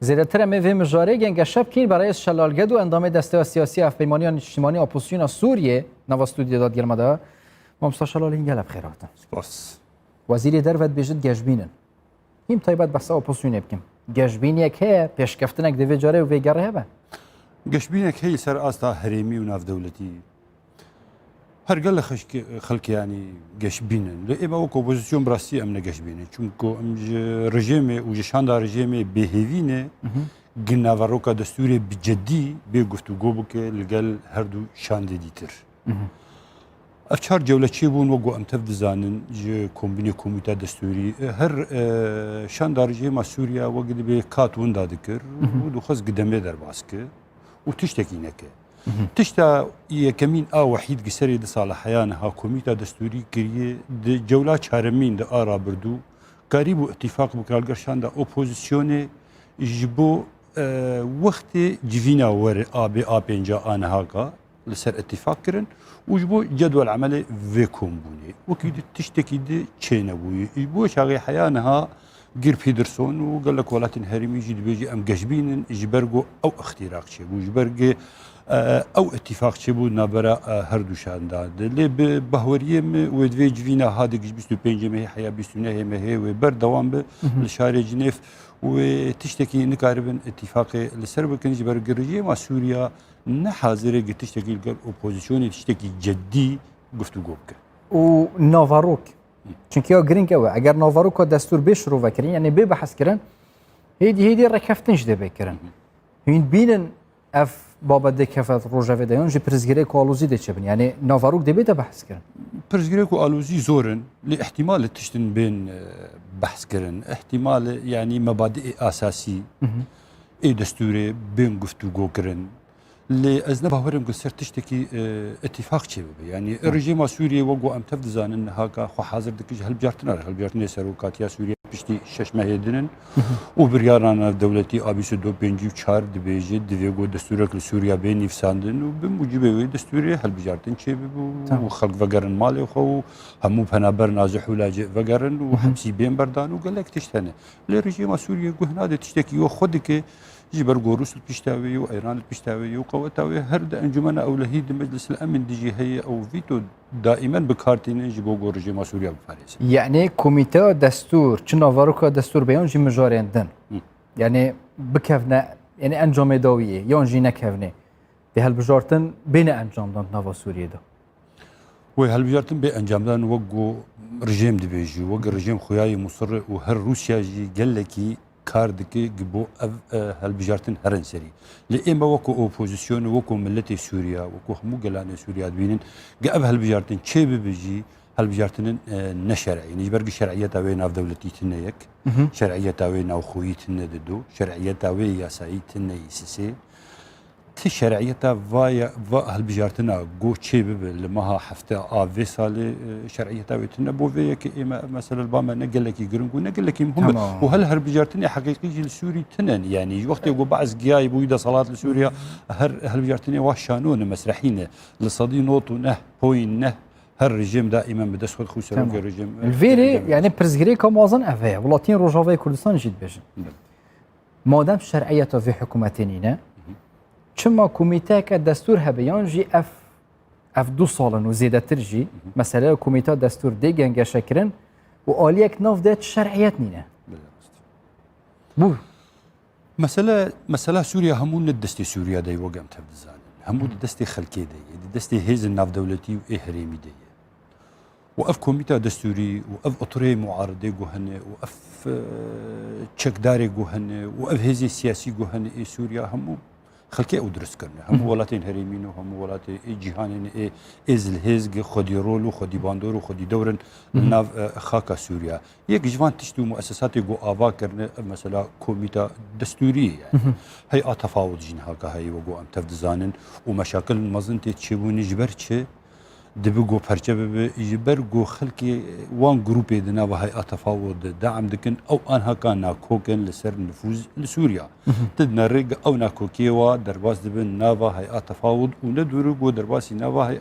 زیاتر می مجاری گنگ شب کین برای شلالگد و اندام دسته سیاسی افغانیان اجتماعی اپوزیسیون سوریه نو استودیو داد گرمدا ممستا شلال اینجا بخیرات سپاس وزیر درود بیشتر گشبینن این تایبت بس اپوزیسیون بکیم گشبین یک هه پیشکفتنک دوی جاره و ویگره هبه گشبینك هي سر استا هريمي وناف دولتي هرقل خلق يعني گشبينن لإما وكو بوزيسيون براسي امنا گشبينه چونكو رژيمي وجشاندا رژيمي بهيفينه جنافاروكا دستوري بجدي بيگفتگو بك لقال هردو شاندي ديتر افشار جولة چيبون وقو ام تفدزانن جي كومبيني كوميتا دستوري هر شاندا رژيما سوريا وقد بي كاتون دا ذكر ودو خص قدامي در باسكه وتشتكي نكه تشتا يكمين وحيد قسري د صالحيانها كوميتا دستوري كريه د جولات شارمين د ارا بردو قريب اتفاق بكال قرشان دا اوبوزيسيوني جبو وقت جيفينا ور اب انجا انهاكا لسر اتفاق كرن وجبو جدول عملي فيكم بوني وكيد تشتكي دي تشينبوي جبو شاغي حيانها جير بيدرسون وقال لك ولاتن هرمي يجي بيجي ام جشبين جبرجو او اختراق شيء وجبرجي او اتفاق شيء نابرا هردوشان داد اللي بهوريم ودفي جفينا هذا جيش بيستو بينجمه حياه بيستو نهي هي وبر دوام لشارع جنيف وتشتكي نقاربن اتفاقي لسرب كان جبرجي رجيم سوريا نحاضر تشتكي الاوبوزيسيون تشتكي جدي گفتگو ونافاروك چونکه یا گرینگ اوه اگر ناواروکا دستور به شروع وکرین یعنی به بحث کردن هیدی رکفتنش ده بکرن این بینن اف بابا دکفت روجاوی دیان جی پرزگیری کو آلوزی ده چبن یعنی ناواروک ده بیت بحث کردن پرزگیری کو آلوزی زورن لاحتمال تشتن بین بحث کردن احتمال یعنی مبادئ اساسی ای دستوری بین گفتگو کردن اللي أزنبها ورم قصر تشتكي اتفاق شباب يعني الرجيم سوريا وقو أم تفدزان إن هاكا خو حاضر دكيش هالبجارتنا سرو كاتيا سوريا بشتي شش مهيدنن وبريارانا دولتي أبي سدو بينجي وشار دبيجي دفيقو دستورك لسوريا بين نفساندن وبموجبه دستوري هالبجارتن شباب وخلق فقرن مالي وخو همو بنابر نازح ولاجئ فقرن وحبسي بين بردان وقال لك تشتنه الرجيم سوريا قو هنا تشتكي وخدك جبر روس البشتاوي وايران البشتاوي وقوتاوي هرد انجمن او لهيد مجلس الامن ديجي هي او فيتو دائما بكارتين جيبو رجيم سوريا بفارس يعني كوميتا دستور چنا واروكا دستور بيان جي مجاريندن يعني بكفنا يعني انجام داويه يان جي نكفنه ده هالبجارتن بين انجام دان نوا سوريا ده وهالبجارتن بانجام دان وقو رجيم دبيجي وقو رجيم خوياي مصر وهر روسيا جي قال لكي كاردكي جبو هالبجارتن هرن سري لإما وكو أوبوزيسيون وكو ملتي سوريا وكو همو قلاني سوريا دوينن قاب هالبجارتن شي بيجي هالبجارتن نشرعي نجبرق شرعية وين في دولتي تنيك شرعية وين أو خوي تنددو شرعية وين ياساي تني سيسي شرعية فايا هالبجارتنا جو شي لما حفته في سالي شرعية تاويتنا بوفيا كإما مثلا الباما نقل لك يقرنقو نقل لك مهم وهل هالبجارتنا حقيقي لسوري تنن يعني وقت يقول بعض جاي بويدا صلاة لسوريا هالبجارتنا واشانون مسرحين لصدي نوت ونه بوين نه هالرجيم دائما بدس خد خوش الرجيم الفيري يعني برزغري كموازن افا ولاتين روجافي كردستان جيت بيجن مادام شرعية في حكومتنا چما كوميتا كدستور هبيان جي اف 2 سال وزيادة ترجي مثلا كوميتا دستور دي جنگا شكرن وآليك ناف دات شرعيات نينا بو مسألة سوريا همون الدستي سوريا داي وقام تبدزان همون الدستي خلقي داي الدستي هيز الناف دولتي وإهريمي داي وأف كوميتا دستوري وأف أطري معارضي جوهنة وأف تشك داري جوهنة وأف هيزي سياسي جوهنة إيه سوريا همون خلقي او درست کرنه هم ولاتین هریمین و هم ولات جهان ازل هزگ خودی رول و خودی باندور و خودی دورن ناف خاک سوریا یک جوان تشتو مؤسسات جو آوا کرنه مثلا کمیته دستوری يعني هي تفاوض جنها هي وجو ام تفدزانن ومشاكل مزنت تشبون جبر تش دبقوا برشة يبرقوا خلقي وان جروبي دنا وهي تفاوض دعم دكن او انها كان ناكوكن لسر نفوذ لسوريا تدنا رج او ناكوكيوا درباس دبن نافا هي تفاوض وندورو درباسي نافا هي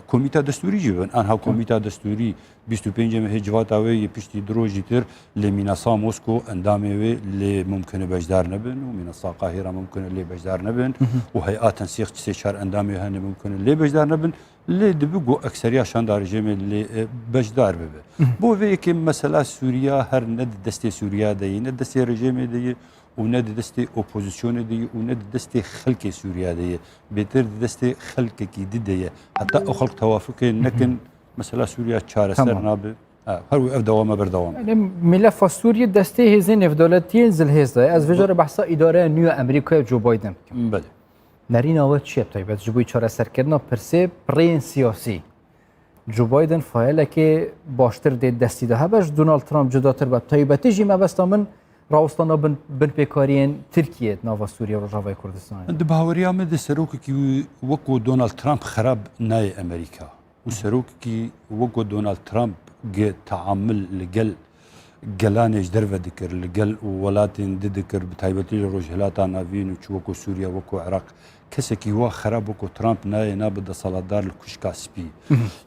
كوميتا دستوري جبن انها كوميتا دستوري 25 هجواتاوي بيشتي دروجيتر لميناسا موسكو اندامي اللي ممكن بجدار نبن وميناسا قاهره ممكن اللي بجدار نبن وهيئات تنسيق تسيشار اندامي هن ممكن اللي بجدار نبن اللي دبقوا اكثريه شاندار جيم اللي بجدار ببه بو فيك مثلا سوريا هر ند دستي سوريا دي ند دستي رجيم دي وند دستي اوبوزيسيون دي وند دستي خلق سوريا دي بيتر دستي خلق كي دي حتى خلق توافق لكن مثلا سوريا تشار سر ناب هر اف دوام بردوام يعني ملف سوريا دستي هزين في دولتين زل هزا از وجر بحث اداره نيو امريكا جو بايدن بله نرينا وقت شيء طيب جبوي چاره سرکردنا پرسه برین سیاسی جو بایدن فایل که باشتر دید دستی ده هبش دونالد ترامپ جداتر به طیبتی جی مبستا من راوستانا بن پیکارین ترکیه ناوا سوریه و روای کردستان عند باوريا مد سروك كي وكو دونالد ترامب خراب ناي امريكا وسروك كي وكو دونالد ترامب تعامل لقل قلانج درفه ذكر لقل ولاتن ذكر بتايبتي روجهلاتا نافين وكو سوريا وكو عراق كسكي هو خراب وكو ترامب ناي نابد صلادار الكشكاسبي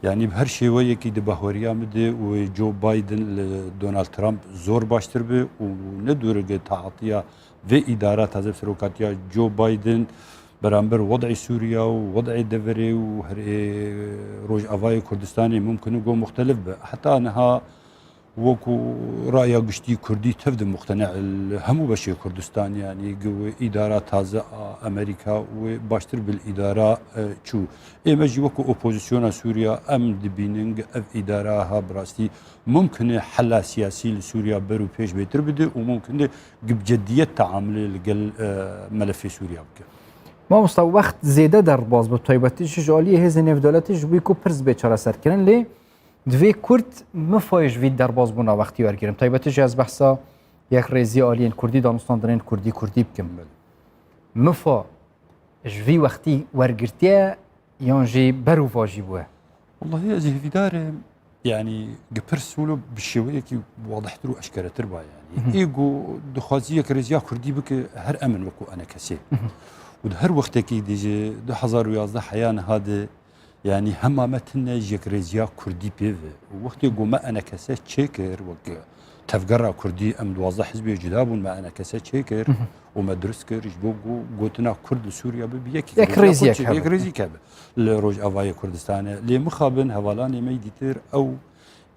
يعني بهر شيء ويكي دبهوريا مدي وجو بايدن دونالد ترامب زور باشتر به وندور تعاطيا في ادارات هذا سروكاتيا جو بايدن برامبر وضع سوريا ووضع دفري وروج افاي كردستاني ممكن يكون مختلف حتى انها وكو رأي قشتي كردي تبدو مقتنع همو بشي كردستان يعني إدارات هذا أمريكا وباشتر بالإدارة شو إيماجي وكو أوبوزيسيون سوريا أم دبيننج أف إدارة براستي ممكن حل سياسي لسوريا برو بيش بيتر بده وممكن بجدية تعامل لقل ملف سوريا بك ما مستوى وقت زيادة در باز بطيبتش جالية هزي نف دولتش بيكو پرز بيچارة سر کرن لي دوی کرد مفایش وید در باز بونا وقتی ورگیرم طیبتش از بحثا یک ریزی آلین کردی دانستان دارین کردی بکم مفا جوی وقتی ورگرتیه یانجی برو واجی بوه والله هي زي في دار يعني قبرس ولو بالشوية كي واضح ترو أشكال تربا يعني إيجو دخازية كريزيا كردي بك هر أمن وكو أنا كسي وده هر وقت كي ديجي ده 2011 حيان هذا يعني همامتنا جكريزيا كردي بيف وقت يقول ما أنا كسا تشيكر وك تفقرا كردي أم دوازة حزبي جدابون ما أنا كسا تشيكر وما درسكر جبوغو قوتنا كرد سوريا ببيك يكريزي كابه لروج أفاي كردستان لي مخابن هوالاني ميديتر أو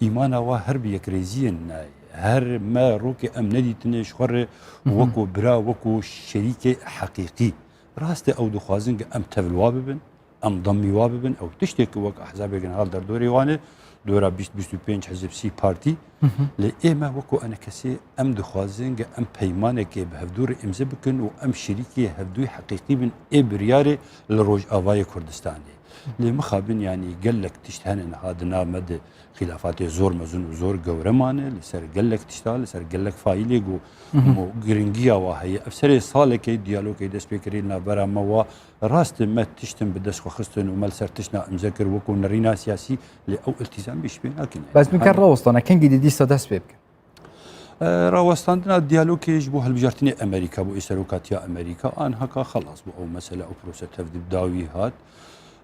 إيمانا وهر بيكريزيين هر ما روكي أم نديتني شخر وكو برا وكو شريك حقيقي راسته أو دخوازن أم تفلواببن ام ضمي واببن او تشتكي وك احزاب هال در دوري وانه دورا 25 حزب سي بارتي لاما وكو انا كسي ام دخوازنج ام بيمانك بهفدور امزبكن وام شريكي هفدوي حقيقي من ابرياري لروج افاي كردستاني لمخابن يعني قال لك تشتهن هذا مد خلافات زور مزن وزور قورمانه لسر قال لك تشتغل لسر قال لك فايليغو مو جرينجيا وهي افسري صالك ديالوج دس بكرينا برا موا راست ما تشتم بدس خستن ومال سرتشنا مذكر وكون رينا سياسي او التزام بشبين لكن بس من كان راوستنا كان جديد دس بيبك راوستاندنا ديالوج يجبو هالبجارتني امريكا بو اسروكاتيا امريكا ان هكا خلاص بو مساله او بروسه تبدي داوي هات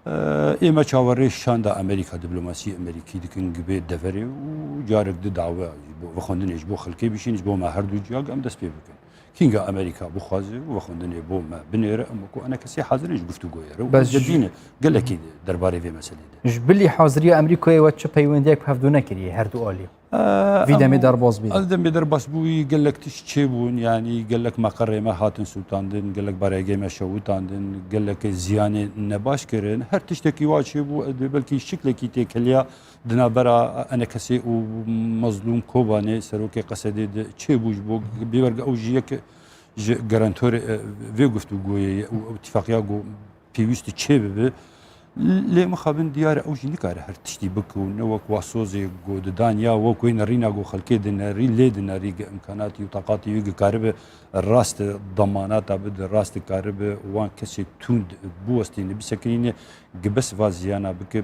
اما چاوری شاندا امریکا دیپلماسی امریکی دکن گبه دفری و جارک دعوه بخوندنش بو خلکی بشینش بو ما هر دو جاگ ام دست بکن كينجا امريكا بو خازي وخندني بو ما بنيره امكو انا كسي حاضرين قفتو غويره بس جدينه قال لك درباري في مساله جبلي حاضريه امريكا واتش بايونديك بهفدونا كري هردو الي فيدامي درباز بي الدم درباس بو قال لك تشيبون يعني قال لك مقر ما هاتن سلطاندن قال لك براي ما شوتاندن قال لك زيانه نباش كرن هر تشتكي واجه بو بلكي شكلك تيكليا دنا برا انا كسي ومظلوم كوباني سروكي قصدي تشيبوج بو بيورق اوجيك جارانتور في گفتو گوی اتفاقیا گو پیوست چه به لی مخابن دیار اوجی نکاره هر تشتی بکو نوک واسوزی گو دانیا و کوین رینا گو خلکی دنری لی دنری امکاناتی و طاقاتی یوگ کارب راست ضمانات بد راست کارب وان کسی توند بوستین بسکرینه بس فازيانا بك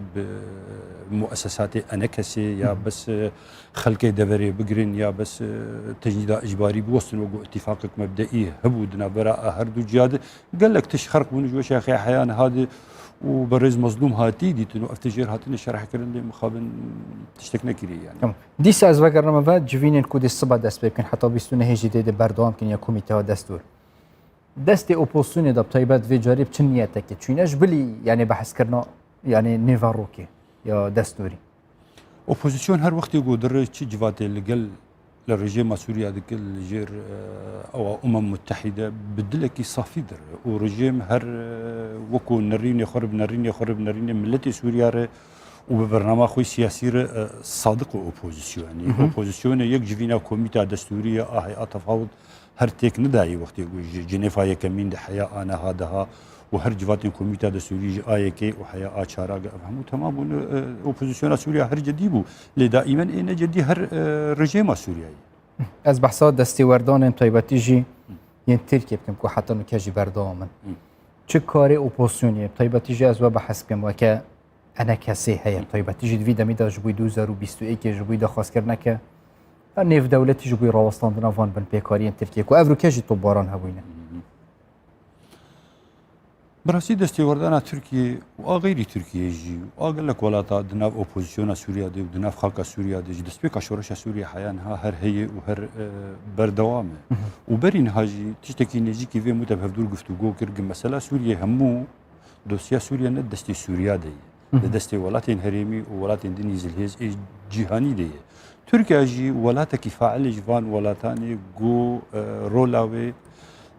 بمؤسسات أنا كسي يا بس خلقي دبري بقرين يا بس تجنيد إجباري بوصل وقو اتفاقك مبدئي هبودنا براء هردو جياد قال لك تشخرق من جوش يا أخي أحيان هذا وبرز مظلوم هاتي دي تنو افتجير هاتين الشرح كرن لي مخابن تشتكنا كري يعني دیسا از وگر نمواد جوینین کودی صبح دست بکن حتی بیستونه هیچی دیده بردام کن یا کمیته ها دستور دست اپوزیسیون دا بطیبت وی جارب چن نیته که چونش بلی یعنی بحث کرنا یعنی نیواروکی یا دستوری اپوزيسيون هر وقت يقول در چي جواتي لقل للرجيم سوريا دك الجير او متحده بدلك صافي در ورجيم هر وكو نرين يخرب ملتي سوريا وببرنامج خوي سياسي صادق اوبوزيسيون يعني اوبوزيسيون يك جفينا كوميتا دستوريه هي تفاوض هر تيك نداي وقت يقول جنيفا يكمين حياه انا هذا وهر جواتي كوميتا دستوري ايكي وحياه اشارا افهموا تمام اوبوزيسيون سوريا هر جديبو لدائما ان جدي هر رجيم سوريا از بحثات دستی وردان طیبتی جی ین ترکیه بکم که حتی نکجی بردامن چه کاری اپوزیسیونی طیبتی جی از و بحث کم و که انا کسی هیم طیبتی جی دوی دمی دا جبوی 2021 جبوی دا خواست کرد نکه نیف دولتی جبوی راوستان دنوان بن پیکاری ین ترکیه که افرو کجی تو باران هبوینه براسي دستي وردانا تركيا وغير تركيا يجي وقال لك ولا دناف اوبوزيسيون سوريا دي ودناف خلق سوريا دي دسبيك شورش سوريا حيانها هر هي وهر بردوامه وبرين هاجي تشتكي نجي كيف متبهدور گفتگو كرج مساله سوريا همو دوسيا سوريا ندستي سوريا دي دستي ولاتين هريمي وولاتين دنيز الهيز جهاني دي تركيا جي ولاتك فاعل جوان ولاتاني جو رولاوي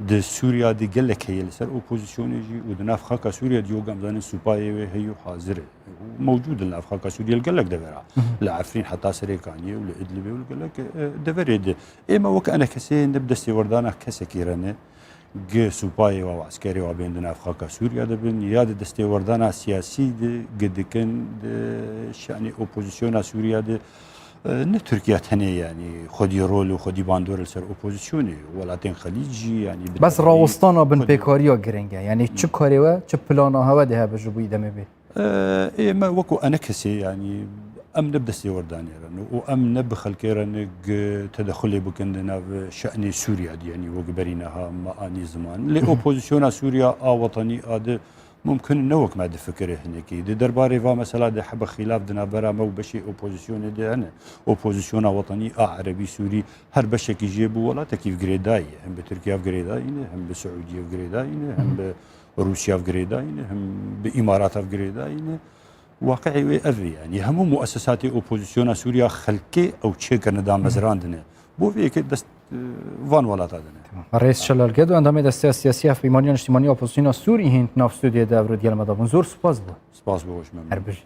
د سوريا دي قال لك هي لسر اوبوزيسيون يجي ودناف خاكا سوريا ديو قامزان سوباي هي حاضر موجود الناف خاكا سوريا قال لك دبرا لعفرين حتى سريكاني ولا ادلبي قال لك دبريد اما وك انا كسي نبدا استوردانا كسكيرنه ج سوباي وعسكري وبين دناف خاكا سوريا دبن ياد دستوردانا سياسي قد كان شأن اوبوزيسيون سوريا دي نه تركيا تاني يعني خدي رول وخدي باندور لسر اوبوزيسيوني ولاتين خليجي يعني بس راوستانا بن بيكاريا جرينجا يعني چه كاري و چه بلانا هوا ده بجبوي دمي بي ايه ما وكو انا كسي يعني ام نبدا استورداني وام نبخل كيرن تدخلي بكندنا بشأن سوريا دي يعني وقبرينها ما اني زمان لاوبوزيسيون سوريا وطني اد ممكن نوك ما فكره هناك دي درباري فا مثلا دي حب خلاف دنا برا مو بشي اوبوزيسيون دي انا اوبوزيسيون وطني عربي سوري هر بشكي جيبو ولا تكيف جريداي هم بتركيا في جريداي هم بسعوديه في جريداي هم بروسيا في جريداي هم بامارات في جريداي واقعي افي يعني هم مؤسسات اوبوزيسيون سوريا خلكي او تشيك ندام مزراندنا بو في دست وان ولا تادنه رئيس شلال قد وعندما دسته السياسية في ماليان اجتماعية أوبوزيسيون سوري هند ناف استوديو دابرو ديال مدابون زور سباس بو سباس بوش ممنون هربج